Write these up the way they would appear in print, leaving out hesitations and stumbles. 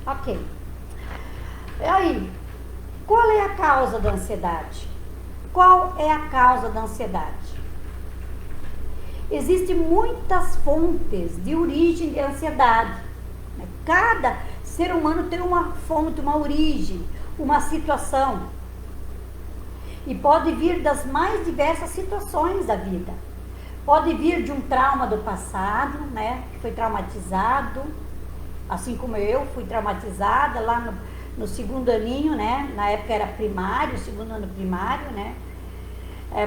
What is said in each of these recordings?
Ok. E aí, qual é a causa da ansiedade? Qual é a causa da ansiedade? Existem muitas fontes de origem de ansiedade. Cada ser humano tem uma fonte, uma origem, uma situação. E pode vir das mais diversas situações da vida. Pode vir de um trauma do passado, né? Que foi traumatizado, assim como eu fui traumatizada lá no segundo aninho, né? Na época era primário, segundo ano primário, né?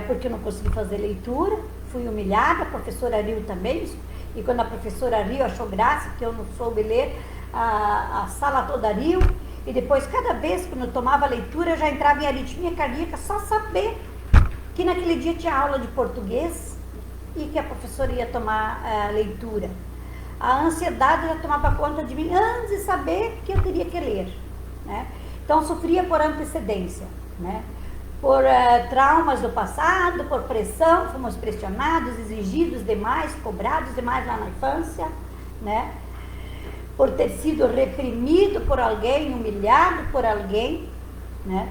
Porque eu não consegui fazer leitura, fui humilhada, a professora Rio também, e quando a professora Rio achou graça que eu não soube ler, a sala toda riu, e depois cada vez que eu tomava leitura eu já entrava em aritmia cardíaca, só saber que naquele dia tinha aula de português e que a professora ia tomar leitura. A ansiedade já tomava conta de mim antes de saber que eu teria que ler, né? Então sofria por antecedência, né? Por traumas do passado, por pressão, fomos pressionados, exigidos demais, cobrados demais lá na infância, né? Por ter sido reprimido por alguém, humilhado por alguém, né?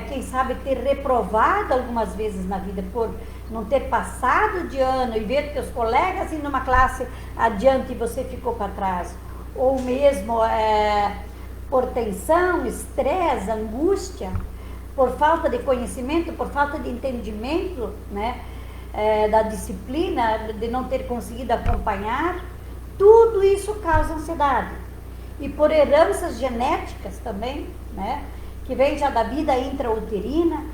Quem sabe, ter reprovado algumas vezes na vida, por não ter passado de ano e ver teus colegas indo numa classe adiante e você ficou para trás, ou mesmo por tensão, estresse, angústia, por falta de conhecimento, por falta de entendimento, né, da disciplina, de não ter conseguido acompanhar, tudo isso causa ansiedade. E por heranças genéticas também, né, que vem já da vida intrauterina,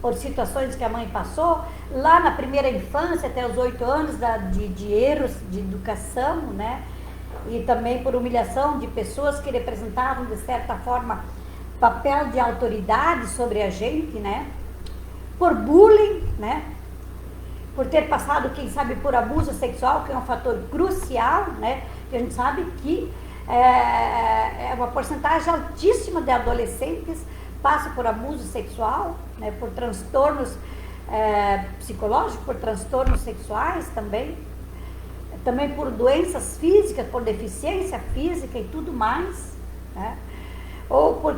por situações que a mãe passou, lá na primeira infância, até os 8 anos, de erros de educação, né, e também por humilhação de pessoas que representavam, de certa forma, papel de autoridade sobre a gente, né, por bullying, né, por ter passado, quem sabe, por abuso sexual, que é um fator crucial, né, que a gente sabe que é uma porcentagem altíssima de adolescentes passa por abuso sexual, né, por transtornos psicológicos, por transtornos sexuais também por doenças físicas, por deficiência física e tudo mais, né? Ou por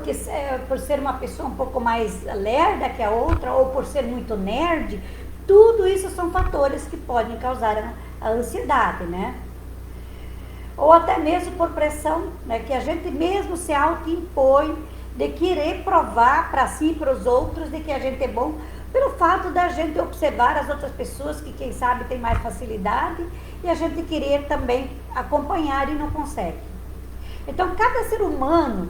ser uma pessoa um pouco mais lerda que a outra, ou por ser muito nerd, tudo isso são fatores que podem causar a ansiedade, né? Ou até mesmo por pressão, né, que a gente mesmo se auto-impõe de querer provar para si e para os outros de que a gente é bom, pelo fato da gente observar as outras pessoas que, quem sabe, tem mais facilidade e a gente querer também acompanhar e não consegue. Então, cada ser humano,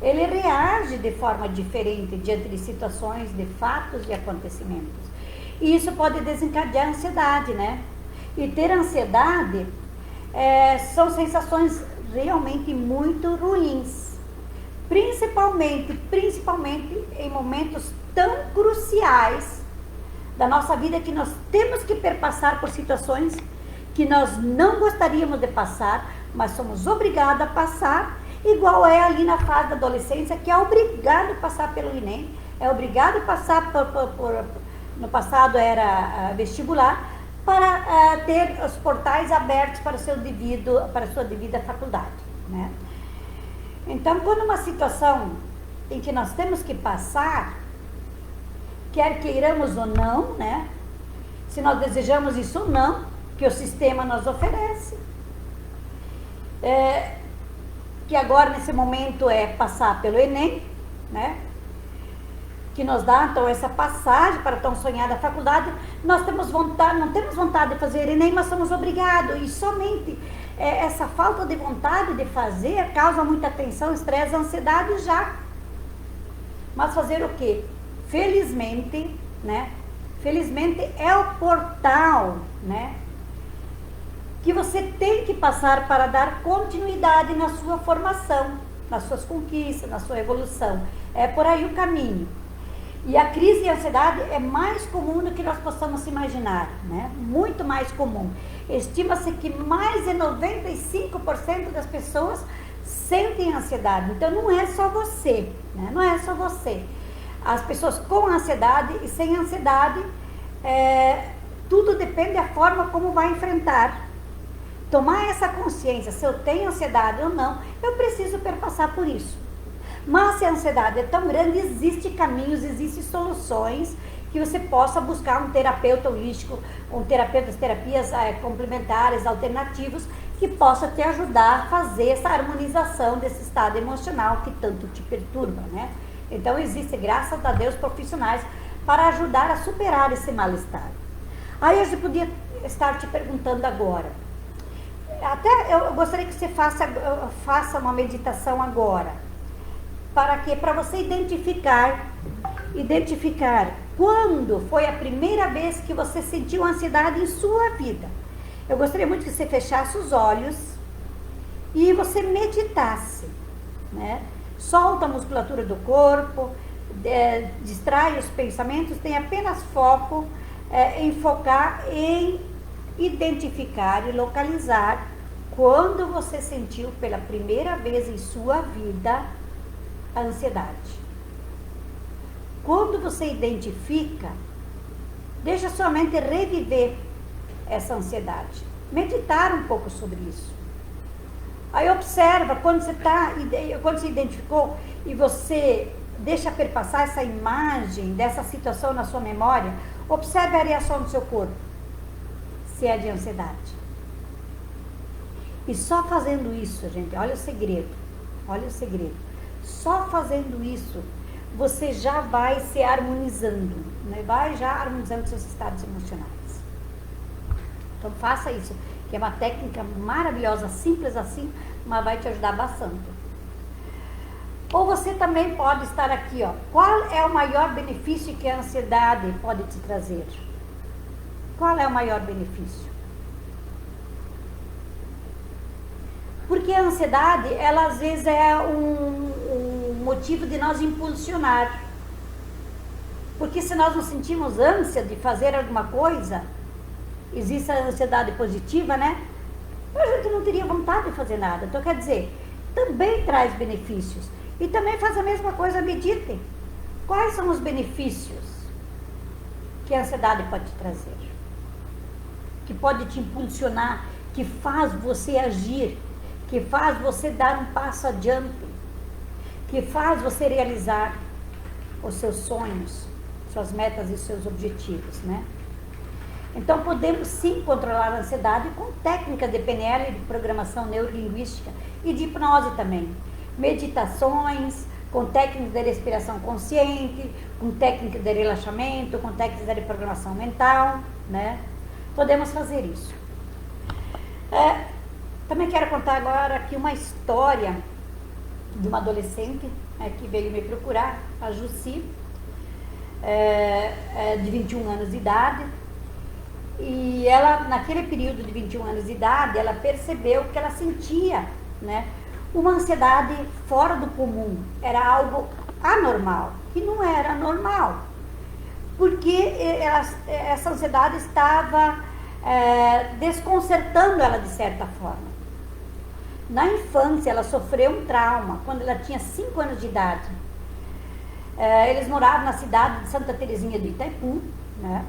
ele reage de forma diferente diante de situações, de fatos e acontecimentos. E isso pode desencadear a ansiedade, né? E ter ansiedade são sensações realmente muito ruins. Principalmente em momentos tão cruciais da nossa vida, que nós temos que perpassar por situações que nós não gostaríamos de passar, mas somos obrigados a passar, igual é ali na fase da adolescência, que é obrigado a passar pelo Enem, é obrigado a passar no passado era vestibular, para ter os portais abertos para a sua devida faculdade, né? Então, quando uma situação em que nós temos que passar, quer queiramos ou não, né? Se nós desejamos isso ou não, que o sistema nos oferece, que agora nesse momento é passar pelo Enem, né? Que nos dá então essa passagem para a tão sonhada faculdade. Nós temos vontade, não temos vontade de fazer Enem, mas somos obrigados, e somente essa falta de vontade de fazer causa muita tensão, estresse, ansiedade já. Mas fazer o quê? Felizmente, né? Felizmente é o portal, né, que você tem que passar para dar continuidade na sua formação, nas suas conquistas, na sua evolução. É por aí o caminho. E a crise de ansiedade é mais comum do que nós possamos imaginar, né? Muito mais comum. Estima-se que mais de 95% das pessoas sentem ansiedade. Então não é só você, né? Não é só você. As pessoas com ansiedade e sem ansiedade, tudo depende da forma como vai enfrentar. tomar essa consciência, se eu tenho ansiedade ou não, eu preciso perpassar por isso. Mas se a ansiedade é tão grande, existem caminhos, existem soluções que você possa buscar um terapeuta holístico, um terapeuta, terapias complementares, alternativos, que possa te ajudar a fazer essa harmonização desse estado emocional que tanto te perturba, né? Então, existem, graças a Deus, profissionais para ajudar a superar esse mal-estar. Aí eu podia estar te perguntando agora, até eu gostaria que você faça uma meditação agora. Para quê? Para você identificar quando foi a primeira vez que você sentiu ansiedade em sua vida. Eu gostaria muito que você fechasse os olhos e você meditasse, né? Solta a musculatura do corpo, distrai os pensamentos, tem apenas foco em focar em identificar e localizar quando você sentiu pela primeira vez em sua vida a ansiedade. Quando você identifica, deixa sua mente reviver essa ansiedade. Meditar um pouco sobre isso. Aí observa, quando você identificou e você deixa perpassar essa imagem dessa situação na sua memória, observe a reação do seu corpo, se é de ansiedade. E só fazendo isso, gente, olha o segredo. Só fazendo isso, você já vai se harmonizando, né? Vai já harmonizando seus estados emocionais. Então faça isso, que é uma técnica maravilhosa, simples assim, mas vai te ajudar bastante. Ou você também pode estar aqui, ó. Qual é o maior benefício que a ansiedade pode te trazer? Qual é o maior benefício? Porque a ansiedade, ela às vezes é um motivo de nós impulsionar. Porque se nós não sentimos ânsia de fazer alguma coisa, existe a ansiedade positiva, né? A gente não teria vontade de fazer nada. Então, quer dizer, também traz benefícios. E também faz a mesma coisa, meditem. Quais são os benefícios que a ansiedade pode te trazer? Que pode te impulsionar, que faz você agir, que faz você dar um passo adiante, que faz você realizar os seus sonhos, suas metas e seus objetivos, né? Então, podemos sim controlar a ansiedade com técnicas de PNL, de programação neurolinguística e de hipnose também. Meditações, com técnicas de respiração consciente, com técnicas de relaxamento, com técnicas de programação mental, né? Podemos fazer isso. Também quero contar agora aqui uma história de uma adolescente que veio me procurar, a Jussi, de 21 anos de idade. E ela, naquele período de 21 anos de idade, ela percebeu que ela sentia, né, uma ansiedade fora do comum. Era algo anormal, que não era normal. Porque essa ansiedade estava desconcertando ela de certa forma. Na infância, ela sofreu um trauma, quando ela tinha 5 anos de idade. Eles moravam na cidade de Santa Terezinha do Itaipu, né?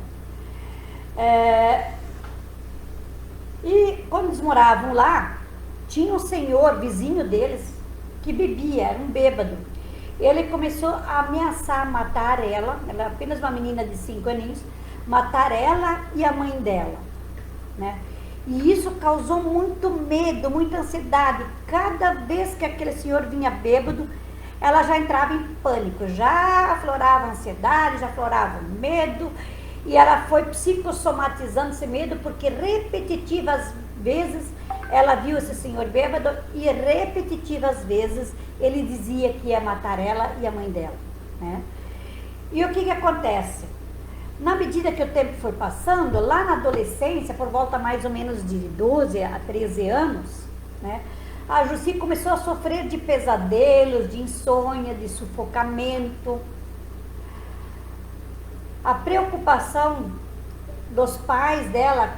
E quando eles moravam lá, tinha um senhor, vizinho deles, que bebia, era um bêbado. Ele começou a ameaçar matar ela apenas uma menina de 5 aninhos, matar ela e a mãe dela, né? E isso causou muito medo, muita ansiedade. Cada vez que aquele senhor vinha bêbado, ela já entrava em pânico, já aflorava ansiedade, já aflorava medo, e ela foi psicossomatizando esse medo, porque repetitivas vezes ela viu esse senhor bêbado e repetitivas vezes ele dizia que ia matar ela e a mãe dela, né? E o que acontece? Na medida que o tempo foi passando, lá na adolescência, por volta mais ou menos de 12 a 13 anos, né, a Jussi começou a sofrer de pesadelos, de insônia, de sufocamento. A preocupação dos pais dela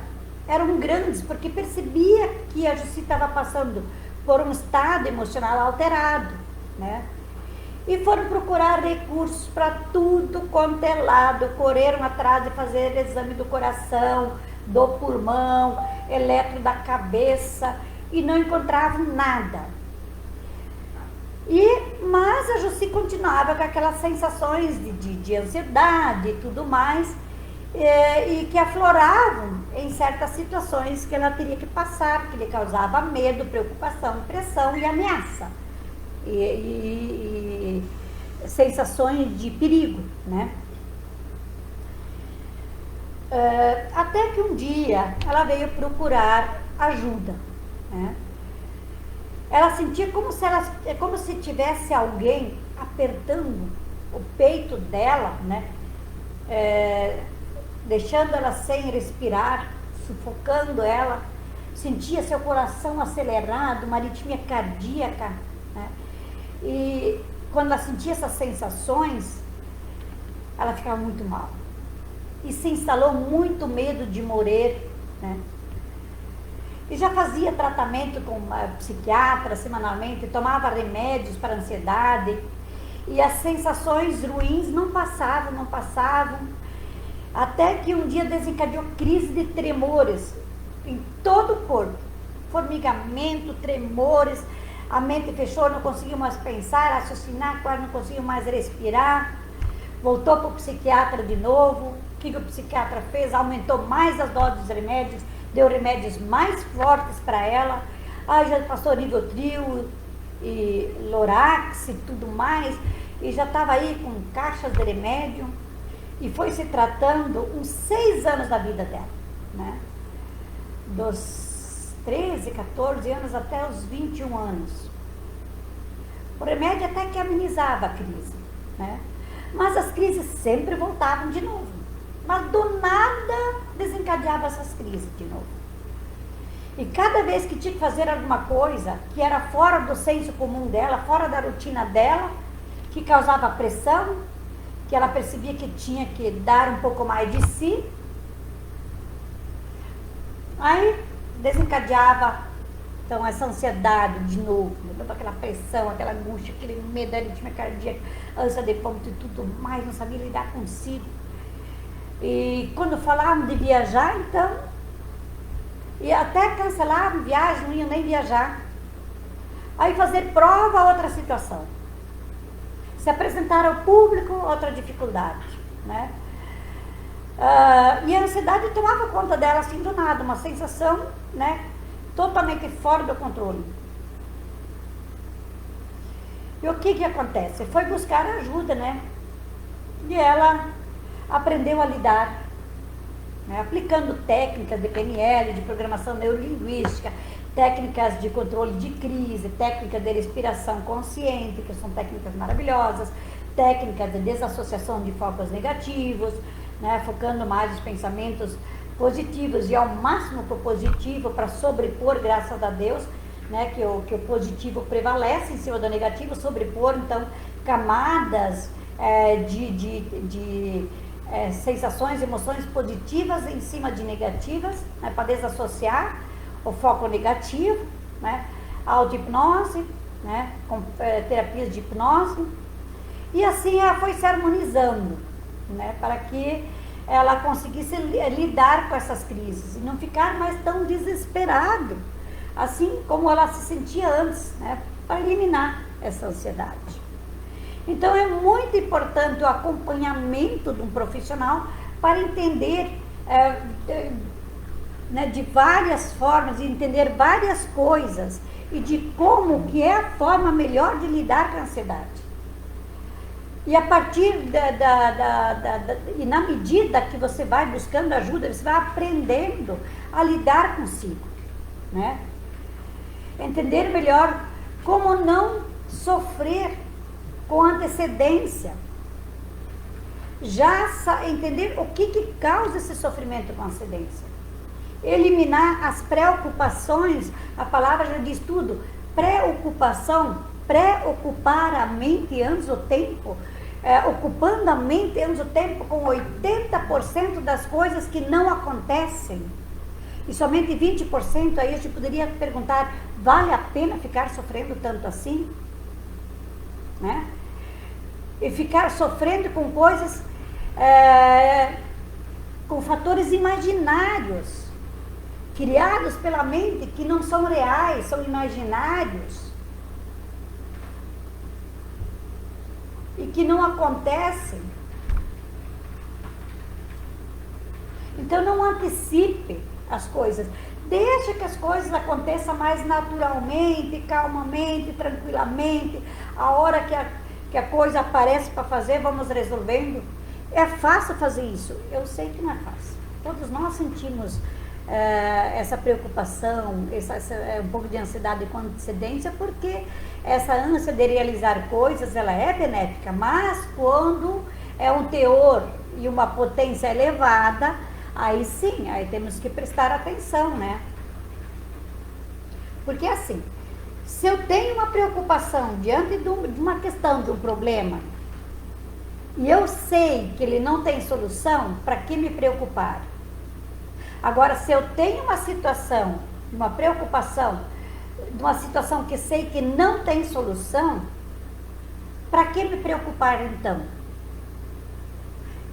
eram grandes, porque percebia que a Jussi estava passando por um estado emocional alterado, né? E foram procurar recursos para tudo quanto é lado, correram atrás de fazer exame do coração, do pulmão, eletro da cabeça e não encontravam nada. Mas a Jussi continuava com aquelas sensações de ansiedade e tudo mais, e que afloravam em certas situações que ela teria que passar, que lhe causava medo, preocupação, pressão e ameaça. E sensações de perigo, né? Até que um dia ela veio procurar ajuda, né? Ela sentia como se tivesse alguém apertando o peito dela, né? Deixando ela sem respirar, sufocando ela. Sentia seu coração acelerado, uma arritmia cardíaca, né? E quando ela sentia essas sensações, ela ficava muito mal. E se instalou muito medo de morrer, né? E já fazia tratamento com uma psiquiatra semanalmente, tomava remédios para ansiedade, e as sensações ruins não passavam, até que um dia desencadeou crise de tremores em todo o corpo, formigamento, tremores, a mente fechou, não conseguiu mais pensar, raciocinar, quase não conseguiu mais respirar. Voltou para o psiquiatra de novo. O que o psiquiatra fez? Aumentou mais as doses dos remédios, deu remédios mais fortes para ela. Aí já passou Rivotril e Lorax e tudo mais, e já estava aí com caixas de remédio, e foi se tratando uns 6 anos da vida dela, né? Dos 13, 14 anos até os 21 anos. O remédio até que amenizava a crise, né? Mas as crises sempre voltavam de novo. Mas do nada desencadeava essas crises de novo. E cada vez que tinha que fazer alguma coisa que era fora do senso comum dela, fora da rotina dela, que causava pressão, que ela percebia que tinha que dar um pouco mais de si, aí desencadeava então essa ansiedade de novo, aquela pressão, aquela angústia, aquele medo, a arritmia cardíaca, ânsia de vômito e tudo mais, não sabia lidar consigo. E quando falavam de viajar, então, e até cancelavam viagem, não iam nem viajar. Aí fazer prova, outra situação. Se apresentar ao público, outra dificuldade, né? E a ansiedade tomava conta dela assim do nada, uma sensação, né, totalmente fora do controle. E o que acontece? Foi buscar ajuda, né? E ela aprendeu a lidar, né, aplicando técnicas de PNL, de programação neurolinguística, técnicas de controle de crise, técnicas de respiração consciente, que são técnicas maravilhosas, técnicas de desassociação de focos negativos, né, focando mais os pensamentos positivos e ao máximo para o positivo, para sobrepor, graças a Deus, né, que o positivo prevalece em cima do negativo, sobrepor, então, camadas de sensações, emoções positivas em cima de negativas, né, para desassociar o foco negativo, né, auto-hipnose, né, com terapias de hipnose, e assim ela foi se harmonizando, né, para que ela conseguisse lidar com essas crises e não ficar mais tão desesperado, assim como ela se sentia antes, né, para eliminar essa ansiedade. Então é muito importante o acompanhamento de um profissional para entender né, de várias formas, de entender várias coisas e de como que é a forma melhor de lidar com a ansiedade. E a partir e na medida que você vai buscando ajuda, você vai aprendendo a lidar consigo, né? Entender melhor como não sofrer com antecedência. Já entender o que causa esse sofrimento com antecedência. Eliminar as preocupações, a palavra já diz tudo, preocupação, preocupar a mente antes do tempo, ocupando a mente antes do tempo com 80% das coisas que não acontecem. E somente 20% aí eu te poderia perguntar, vale a pena ficar sofrendo tanto assim? Né? E ficar sofrendo com coisas, com fatores imaginários, criados pela mente que não são reais, são imaginários. E que não acontecem. Então não antecipe as coisas. Deixa que as coisas aconteçam mais naturalmente, calmamente, tranquilamente. A hora que a coisa aparece para fazer, vamos resolvendo. É fácil fazer isso? Eu sei que não é fácil. Todos nós sentimos essa preocupação, um pouco de ansiedade com antecedência, porque essa ânsia de realizar coisas, ela é benéfica, mas quando é um teor e uma potência elevada, aí sim, aí temos que prestar atenção, né? Porque assim, se eu tenho uma preocupação diante de uma questão, de um problema, e eu sei que ele não tem solução, para que me preocupar? Agora, se eu tenho uma situação, uma preocupação, de uma situação que sei que não tem solução, para que me preocupar então?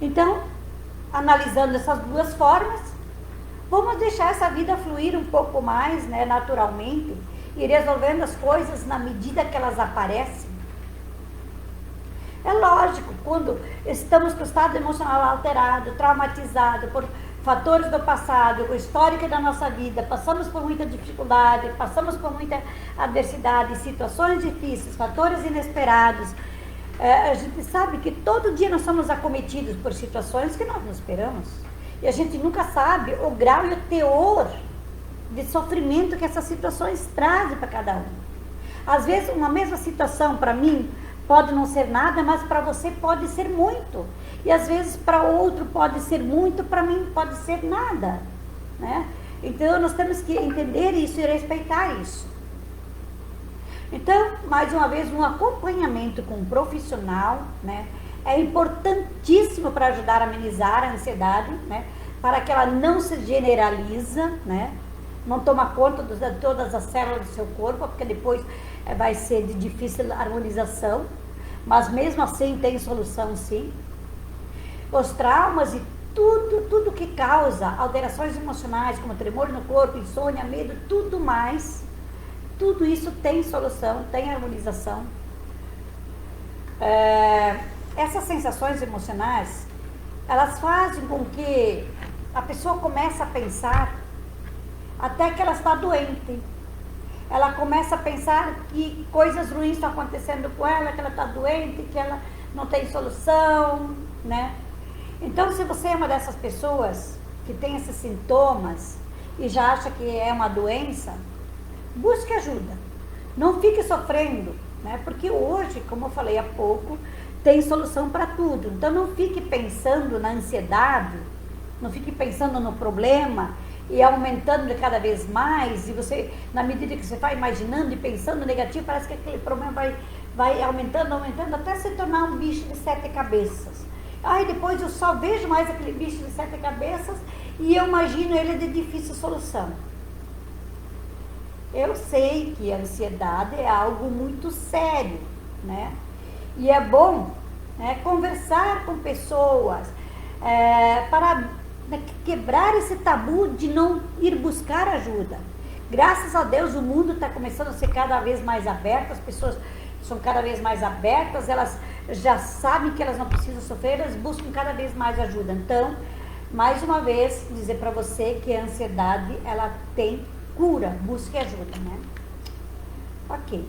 Então, analisando essas duas formas, vamos deixar essa vida fluir um pouco mais, né, naturalmente, e resolvendo as coisas na medida que elas aparecem. É lógico, quando estamos com o estado emocional alterado, traumatizado por fatores do passado, o histórico da nossa vida, passamos por muita dificuldade, passamos por muita adversidade, situações difíceis, fatores inesperados, a gente sabe que todo dia nós somos acometidos por situações que nós não esperamos. E a gente nunca sabe o grau e o teor de sofrimento que essas situações trazem para cada um. Às vezes, uma mesma situação para mim pode não ser nada, mas para você pode ser muito. E às vezes para outro pode ser muito, para mim pode ser nada, né? Então nós temos que entender isso e respeitar isso. Então, mais uma vez, um acompanhamento com um profissional, né, é importantíssimo para ajudar a amenizar a ansiedade, né, para que ela não se generaliza, né, não toma conta de todas as células do seu corpo, porque depois vai ser de difícil harmonização, mas mesmo assim tem solução sim. Os traumas e tudo que causa alterações emocionais, como tremor no corpo, insônia, medo, tudo mais, tudo isso tem solução, tem harmonização. Essas sensações emocionais, elas fazem com que a pessoa comece a pensar até que ela está doente. Ela começa a pensar que coisas ruins estão acontecendo com ela, que ela está doente, que ela não tem solução, né? Então, se você é uma dessas pessoas que tem esses sintomas e já acha que é uma doença, busque ajuda. Não fique sofrendo, né? Porque hoje, como eu falei há pouco, tem solução para tudo. Então, não fique pensando na ansiedade, não fique pensando no problema e aumentando de cada vez mais, e você, na medida que você vai imaginando e pensando negativo, parece que aquele problema vai aumentando, até se tornar um bicho de 7 cabeças. Aí depois eu só vejo mais aquele bicho de 7 cabeças e eu imagino ele de difícil solução. Eu sei que a ansiedade é algo muito sério, né? E é bom, né, conversar com pessoas para quebrar esse tabu de não ir buscar ajuda. Graças a Deus o mundo está começando a ser cada vez mais aberto, as pessoas são cada vez mais abertas, elas já sabem que elas não precisam sofrer, elas buscam cada vez mais ajuda. Então, mais uma vez, dizer para você que a ansiedade, ela tem cura, busque ajuda, né? Ok.